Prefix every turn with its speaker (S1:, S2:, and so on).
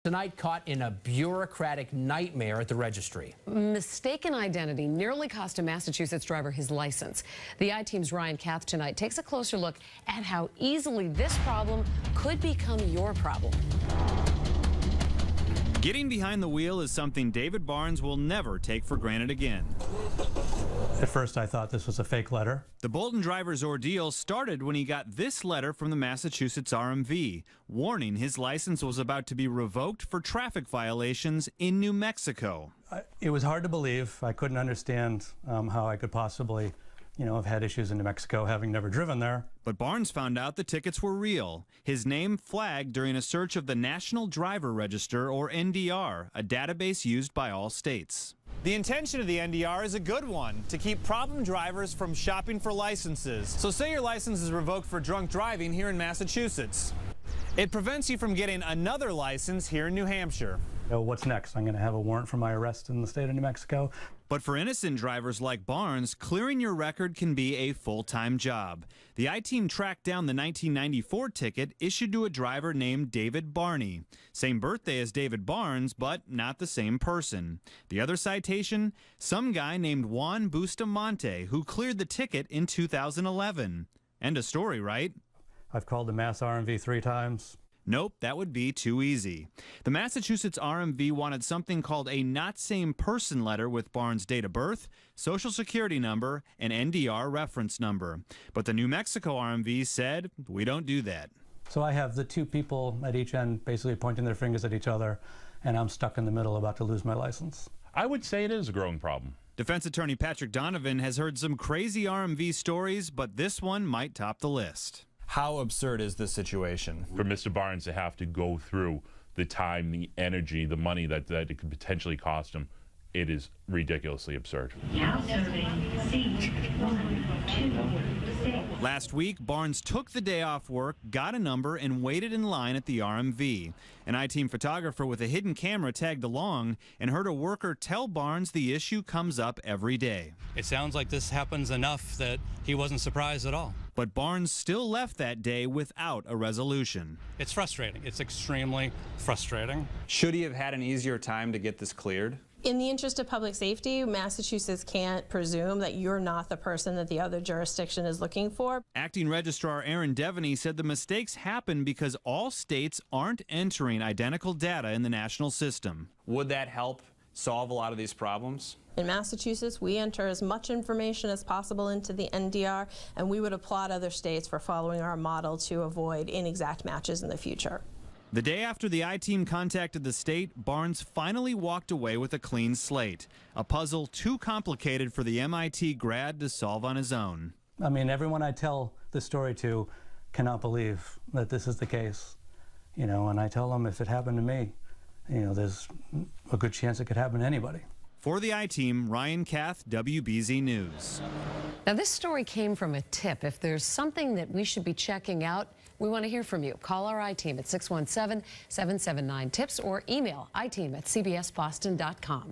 S1: Tonight caught in a bureaucratic nightmare at the registry.
S2: Mistaken identity nearly cost a Massachusetts driver his license. The I-Team's Kath tonight takes a closer look at how easily this problem could become your problem.
S3: Getting behind the wheel is something David Barnes will never take for granted again.
S4: At first, I thought this was a fake letter.
S3: The Bolton driver's ordeal started when he got this letter from the Massachusetts RMV, warning his license was about to be revoked for traffic violations in New Mexico.
S4: It was hard to believe. I couldn't understand how I could possibly, have had issues in New Mexico, having never driven there.
S3: But Barnes found out the tickets were real. His name flagged during a search of the National Driver Register, or NDR, a database used by all states.
S5: The intention of the NDR is a good one, to keep problem drivers from shopping for licenses. So say your license is revoked for drunk driving here in Massachusetts. It prevents you from getting another license here in New Hampshire.
S4: What's next? I'm going to have a warrant for my arrest in the state of New Mexico.
S3: But for innocent drivers like Barnes, clearing your record can be a full-time job. The I-Team tracked down the 1994 ticket issued to a driver named David Barney. Same birthday as David Barnes, but not the same person. The other citation? Some guy named Juan Bustamante, who cleared the ticket in 2011. End of story, right?
S4: I've called the Mass RMV 3 times.
S3: Nope, that would be too easy. The Massachusetts RMV wanted something called a not same person letter with Barnes' date of birth, social security number, and NDR reference number. But the New Mexico RMV said, we don't do that.
S4: So I have the two people at each end basically pointing their fingers at each other, and I'm stuck in the middle about to lose my license.
S6: I would say it is a growing problem.
S3: Defense attorney Patrick Donovan has heard some crazy RMV stories, but this one might top the list.
S5: How absurd is this situation?
S6: For Mr. Barnes to have to go through the time, the energy, the money that it could potentially cost him, it is ridiculously absurd.
S3: Last week, Barnes took the day off work, got a number, and waited in line at the RMV. An I-Team photographer with a hidden camera tagged along and heard a worker tell Barnes the issue comes up every day.
S7: It sounds like this happens enough that he wasn't surprised at all.
S3: But Barnes still left that day without a resolution.
S7: It's frustrating. It's extremely frustrating.
S5: Should he have had an easier time to get this cleared?
S8: In the interest of public safety, Massachusetts can't presume that you're not the person that the other jurisdiction is looking for.
S3: Acting Registrar Aaron Devaney said the mistakes happen because all states aren't entering identical data in the national system.
S5: Would that help solve a lot of these problems?
S8: In Massachusetts, we enter as much information as possible into the NDR, and we would applaud other states for following our model to avoid inexact matches in the future.
S3: The day after the I-Team contacted the state, Barnes finally walked away with a clean slate, a puzzle too complicated for the MIT grad to solve on his own.
S4: I mean, everyone I tell this story to cannot believe that this is the case. And I tell them if it happened to me, there's a good chance it could happen to anybody.
S3: For the I-Team, Kath, WBZ News.
S2: Now, this story came from a tip. If there's something that we should be checking out, we want to hear from you. Call our I-Team at 617-779-TIPS or email iteam@cbsboston.com.